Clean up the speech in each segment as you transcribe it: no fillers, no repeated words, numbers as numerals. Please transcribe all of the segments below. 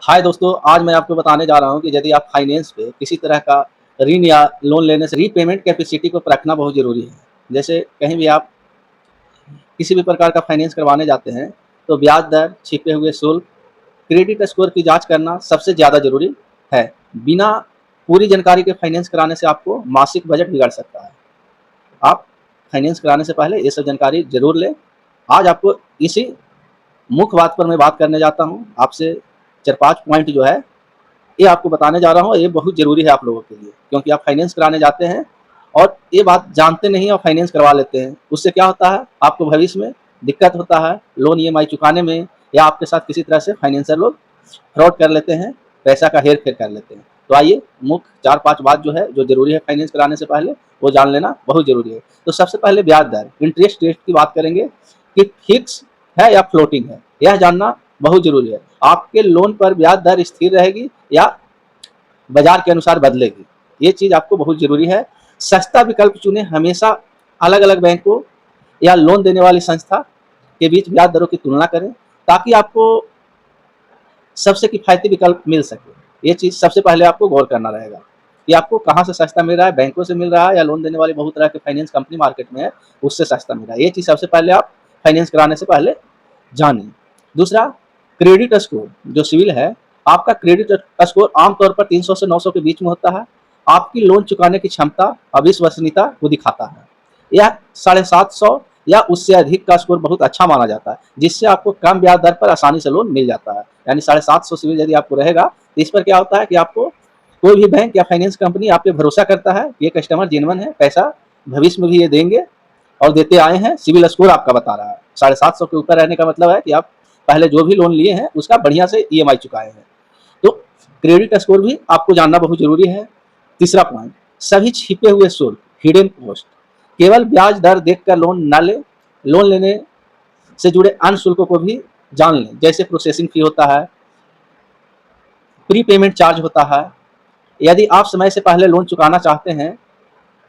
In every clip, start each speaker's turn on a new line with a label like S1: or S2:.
S1: हाय दोस्तों, आज मैं आपको बताने जा रहा हूँ कि यदि आप फाइनेंस पे किसी तरह का ऋण या लोन लेने से रीपेमेंट कैपेसिटी को परखना बहुत ज़रूरी है। जैसे कहीं भी आप किसी भी प्रकार का फाइनेंस करवाने जाते हैं, तो ब्याज दर, छिपे हुए शुल्क, क्रेडिट स्कोर की जाँच करना सबसे ज़्यादा ज़रूरी है। बिना पूरी जानकारी के फाइनेंस कराने से आपको मासिक बजट बिगड़ सकता है। आप फाइनेंस कराने से पहले ये सब जानकारी ज़रूर लें। आज आपको इसी मुख्य बात पर मैं बात करने जाता हूँ। आपसे 4-5 पॉइंट जो है ये आपको बताने जा रहा हूँ। ये बहुत ज़रूरी है आप लोगों के लिए, क्योंकि आप फाइनेंस कराने जाते हैं और ये बात जानते नहीं और फाइनेंस करवा लेते हैं। उससे क्या होता है, आपको भविष्य में दिक्कत होता है लोन ईएमआई चुकाने में, या आपके साथ किसी तरह से फाइनेंसर लोग फ्रॉड कर लेते हैं, पैसा का हेर फेर कर लेते हैं। तो आइए मुख्य 4-5 बात जो है, जो ज़रूरी है फाइनेंस कराने से पहले, वो जान लेना बहुत ज़रूरी है। तो सबसे पहले ब्याज दर, इंटरेस्ट रेट की बात करेंगे कि फिक्स है या फ्लोटिंग है, यह जानना बहुत ज़रूरी है। आपके लोन पर ब्याज दर स्थिर रहेगी या बाजार के अनुसार बदलेगी, ये चीज़ आपको बहुत ज़रूरी है। सस्ता विकल्प चुनें, हमेशा अलग अलग बैंकों या लोन देने वाली संस्था के बीच ब्याज दरों की तुलना करें, ताकि आपको सबसे किफ़ायती विकल्प मिल सके। ये चीज़ सबसे पहले आपको गौर करना रहेगा कि आपको कहाँ से सस्ता मिल रहा है, बैंकों से मिल रहा है या लोन देने वाली बहुत तरह के फाइनेंस कंपनी मार्केट में है, उससे सस्ता मिल रहा है। ये चीज़ सबसे पहले आप फाइनेंस कराने से पहले जानिए। दूसरा, क्रेडिट स्कोर जो सिविल है, आपका क्रेडिट स्कोर आमतौर पर 300 से 900 के बीच में होता है। आपकी लोन चुकाने की क्षमता, अविश्वसनीयता को दिखाता है। यह 750 या उससे अधिक का स्कोर बहुत अच्छा माना जाता है, जिससे आपको कम ब्याज दर पर आसानी से लोन मिल जाता है। यानी 750 सिविल यदि आपको रहेगा, तो इस पर क्या होता है कि आपको कोई भी बैंक या फाइनेंस कंपनी आप पे भरोसा करता है, ये कस्टमर जेन्युइन है, पैसा भविष्य में भी ये देंगे और देते आए हैं। सिविल स्कोर आपका बता रहा है 750 के ऊपर रहने का मतलब है कि आप पहले जो भी लोन लिए हैं उसका बढ़िया से ईएमआई चुकाए हैं। तो क्रेडिट स्कोर भी आपको जानना बहुत जरूरी है। तीसरा पॉइंट, सभी छिपे हुए शुल्क, हिडन कॉस्ट। केवल ब्याज दर देखकर लोन न ले, लोन लेने से जुड़े अन्य शुल्कों को भी जान लें। जैसे प्रोसेसिंग फी होता है, प्री पेमेंट चार्ज होता है, यदि आप समय से पहले लोन चुकाना चाहते हैं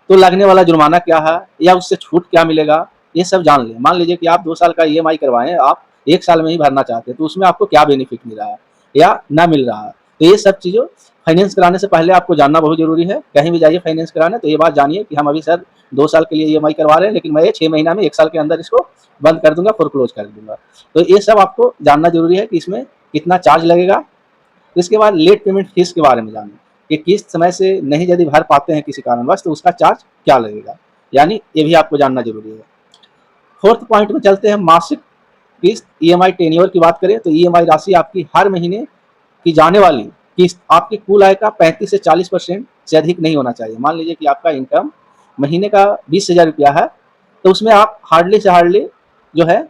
S1: तो लगने वाला जुर्माना क्या है या उससे छूट क्या मिलेगा, ये सब जान लें। मान लीजिए कि आप 2 साल का ईएमआई करवाएं, आप 1 साल में ही भरना चाहते हैं, तो उसमें आपको क्या बेनिफिट मिल रहा है या ना मिल रहा है। तो ये सब चीज़ों फाइनेंस कराने से पहले आपको जानना बहुत जरूरी है। कहीं भी जाइए फाइनेंस कराने तो ये बात जानिए कि हम अभी सर 2 साल के लिए ईएमआई करवा रहे हैं, लेकिन मैं ये 6 महीना में 1 साल के अंदर इसको बंद कर दूंगा, फोरक्लोज कर दूंगा। तो ये सब आपको जानना जरूरी है कि इसमें कितना चार्ज लगेगा। इसके बाद लेट पेमेंट फीस के बारे में जानें कि किस्त समय से नहीं यदि भर पाते हैं किसी कारणवश, तो उसका चार्ज क्या लगेगा, यानी ये भी आपको जानना जरूरी है। फोर्थ पॉइंट में चलते हैं, मासिक किस्त ईएमआई टेन्योर की बात करें तो ईएमआई राशि आपकी हर महीने की जाने वाली किस्त आपकी कुल आय का 35 से 40% से अधिक नहीं होना चाहिए। मान लीजिए कि आपका इनकम महीने का 20,000 रुपया है, तो उसमें आप हार्डली से हार्डली जो है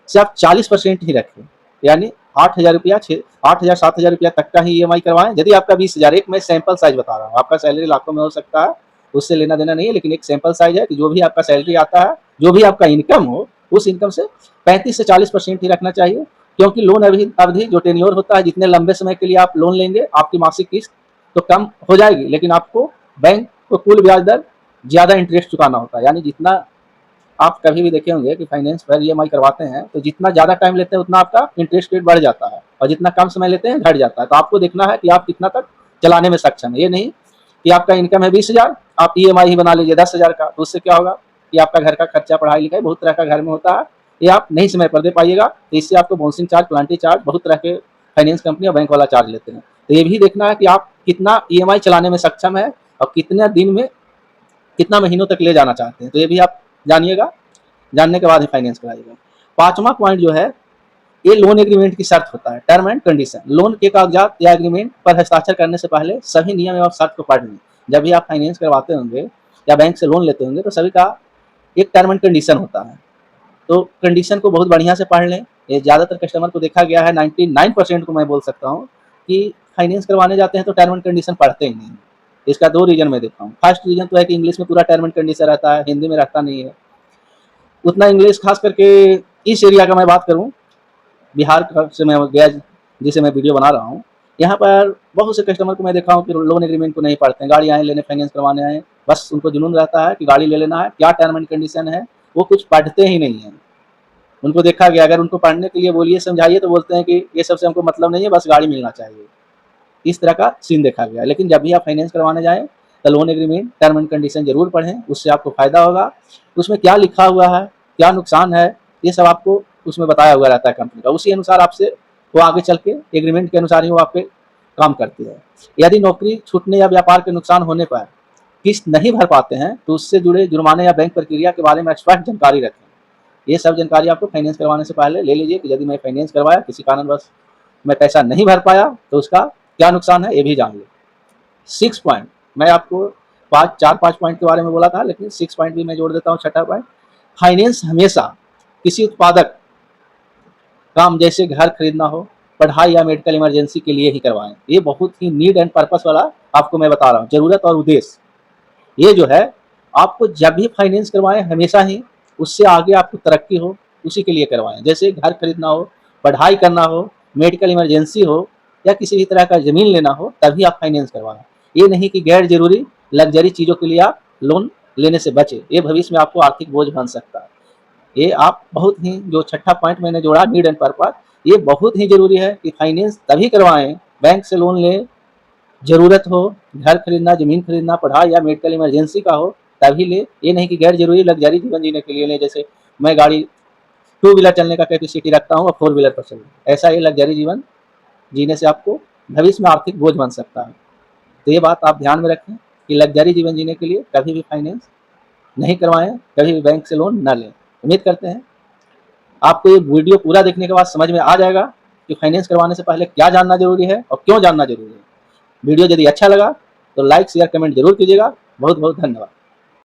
S1: से आप 40% ही रखें, यानी 8,000 रुपया, 8,000 7,000 रुपया तक का ही ईएमआई करवाएं। यदि आपका 20,000, एक मैं सैंपल साइज बता रहा हूँ, आपका सैलरी लाखों में हो सकता है, उससे लेना देना नहीं है, लेकिन एक सैंपल साइज है कि जो भी आपका सैलरी आता है, जो भी आपका इनकम हो, उस इनकम से 35 से 40% ही रखना चाहिए। क्योंकि लोन अवधि अवधि जो टेन्योर होता है, जितने लंबे समय के लिए आप लोन लेंगे, आपकी मासिक किस्त तो कम हो जाएगी, लेकिन आपको बैंक को कुल ब्याज दर ज़्यादा इंटरेस्ट चुकाना होता है। यानी जितना आप कभी भी देखे होंगे कि फाइनेंस पर ईएमआई करवाते हैं, तो जितना ज़्यादा टाइम लेते हैं उतना आपका इंटरेस्ट रेट बढ़ जाता है, और जितना कम समय लेते हैं घट जाता है। तो आपको देखना है कि आप कितना तक चलाने में सक्षम है। ये नहीं कि आपका इनकम है 20,000, आप ईएमआई ही बना लीजिए 10,000 का, तो उससे क्या होगा कि आपका घर का खर्चा, पढ़ाई लिखाई बहुत तरह का घर में होता है, ये आप नहीं समय पर दे पाइएगा, तो इससे आपको बाउंसिंग चार्ज, प्लांटी चार्ज, बहुत तरह के फाइनेंस कंपनी और बैंक वाला चार्ज लेते हैं। तो ये भी देखना है कि आप कितना ईएमआई चलाने में सक्षम है और कितने दिन में, कितना महीनों तक ले जाना चाहते हैं। तो ये भी आप जानिएगा, जानने के बाद ही फाइनेंस कराइएगा। पांचवा पॉइंट जो है, ये लोन एग्रीमेंट की शर्त होता है, टर्म एंड कंडीशन। लोन के कागजात या एग्रीमेंट पर हस्ताक्षर करने से पहले सभी नियम एवं शर्त को पढ़ लें। जब भी आप फाइनेंस करवाते होंगे या बैंक से लोन लेते होंगे, तो सभी का एक टर्म एंड कंडीशन होता है, तो कंडीशन को बहुत बढ़िया से पढ़ लें। ये ज़्यादातर कस्टमर को देखा गया है, 99% को मैं बोल सकता हूँ कि फाइनेंस करवाने जाते हैं तो टर्म एंड कंडीशन पढ़ते ही नहीं। इसका 2 रीजन मैं देखता हूँ। फर्स्ट रीजन तो है कि इंग्लिश में पूरा टर्म एंड कंडीशन रहता है, हिंदी में रहता नहीं है उतना इंग्लिश। खास करके इस एरिया का मैं बात करूं, बिहार से मैं गया, जिसे मैं वीडियो बना रहा हूं, यहाँ पर बहुत से कस्टमर को मैं देखा हूं कि लोन एग्रीमेंट को नहीं पढ़ते हैं। गाड़ी आए लेने, फाइनेंस करवाने आए, बस उनको जुनून रहता है कि गाड़ी ले लेना है, क्या टर्म एंड कंडीशन है, वो कुछ पढ़ते ही नहीं है। उनको देखा गया, अगर उनको पढ़ने के लिए बोलिए, समझाइए, तो बोलते हैं कि ये सबसे हमको मतलब नहीं है, बस गाड़ी मिलना चाहिए। इस तरह का सीन देखा गया। लेकिन जब भी आप फाइनेंस करवाने जाएँ, तो loan agreement, term and condition ज़रूर पढ़ें, उससे आपको फ़ायदा होगा। उसमें क्या लिखा हुआ है, क्या नुकसान है, ये सब आपको उसमें बताया हुआ रहता है कंपनी का। उसी अनुसार आपसे वो आगे चल के एग्रीमेंट के अनुसार ही वो आप पे काम करती है। यदि नौकरी छूटने या व्यापार के नुकसान होने पर किस्त नहीं भर पाते हैं, तो उससे जुड़े जुर्माने या बैंक प्रक्रिया के बारे में स्पष्ट जानकारी रखें। ये सब जानकारी आपको फाइनेंस करवाने से पहले ले लीजिए कि यदि मैं फाइनेंस करवाया, किसी कारणवश मैं पैसा नहीं भर पाया, तो उसका क्या नुकसान है, ये भी जान लें। 6 पॉइंट, मैं आपको 4-5 पॉइंट के बारे में बोला था, लेकिन 6 पॉइंट भी मैं जोड़ देता हूँ, छठा पॉइंट। फाइनेंस हमेशा किसी उत्पादक काम जैसे घर खरीदना हो, पढ़ाई या मेडिकल इमरजेंसी के लिए ही करवाएं। ये बहुत ही नीड एंड पर्पस वाला आपको मैं बता रहा हूँ, जरूरत और उद्देश्य। ये जो है, आपको जब भी फाइनेंस करवाएं, हमेशा ही उससे आगे आपको तरक्की हो, उसी के लिए करवाएं। जैसे घर खरीदना हो, पढ़ाई करना हो, मेडिकल इमरजेंसी हो, या किसी भी तरह का ज़मीन लेना हो, तभी आप फाइनेंस करवाएं। ये नहीं कि गैर ज़रूरी लग्जरी चीज़ों के लिए आप लोन लेने से बचें, ये भविष्य में आपको आर्थिक बोझ बन सकता है। ये आप बहुत ही, जो छठा पॉइंट मैंने जोड़ा, नीड एंड पर्पस, ये बहुत ही ज़रूरी है कि फाइनेंस तभी करवाएं, बैंक से लोन लें, ज़रूरत हो, घर खरीदना, ज़मीन खरीदना, पढ़ाई या मेडिकल इमरजेंसी का हो, तभी ले। ये नहीं कि गैर ज़रूरी लग्जरी जीवन जीने के लिए लें, जैसे मैं गाड़ी टू व्हीलर चलने का कैपेसिटी रखता हूँ और फोर व्हीलर पर चलूँ। ऐसा ये लग्जरी जीवन जीने से आपको भविष्य में आर्थिक बोझ बन सकता है। तो ये बात आप ध्यान में रखें कि लग्जरी जीवन जीने के लिए कभी भी फाइनेंस नहीं करवाएं, कभी भी बैंक से लोन न लें। उम्मीद करते हैं आपको ये वीडियो पूरा देखने के बाद समझ में आ जाएगा कि फाइनेंस करवाने से पहले क्या जानना जरूरी है और क्यों जानना जरूरी है। वीडियो यदि अच्छा लगा तो लाइक शेयर कमेंट जरूर कीजिएगा। बहुत बहुत धन्यवाद।